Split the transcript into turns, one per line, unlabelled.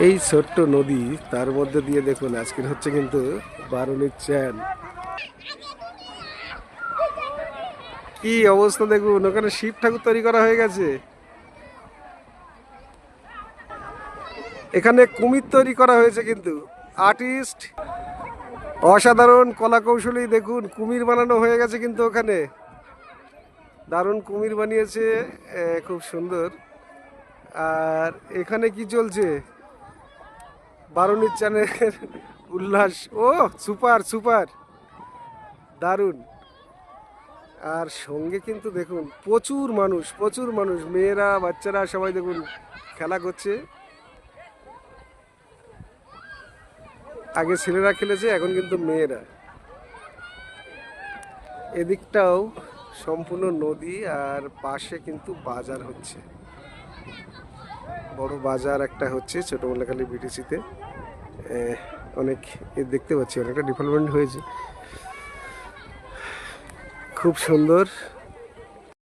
এই ছোট্ট নদী, তার মধ্যে দিয়ে দেখুন আজকের হচ্ছে কিন্তু বারুণীর চ্যান। কি অবস্থা দেখুন, ওখানে শিব ঠাকুর তৈরি করা হয়ে গেছে। এখানে কুমির তৈরি করা হয়েছে কিন্তু আর্টিস্ট অসাধারণ কলা কৌশলী, দেখুন কুমির বানানো হয়ে গেছে কিন্তু ওখানে দারুণ কুমির বানিয়েছে। খুব সুন্দর। আর এখানে কি চলছে, বারুণীর চ্যানের উল্লাস। ও সুপার সুপার, দারুণ। আর সঙ্গে কিন্তু দেখুন প্রচুর মানুষ, প্রচুর মানুষ, মেয়েরা বাচ্চারা সবাই দেখুন খেলা করছে। আগে ছেলেরা খেলেছে, এখন কিন্তু মেয়েরা। এদিকটাও সম্পূর্ণ নদী, আর পাশে কিন্তু বাজার হচ্ছে, বড় বাজার একটা হচ্ছে ছোট মোল্লাখালী বিটিসিতে। অনেক দেখতে পাচ্ছি অনেকটা ডেভেলপমেন্ট হয়েছে, খুব সুন্দর।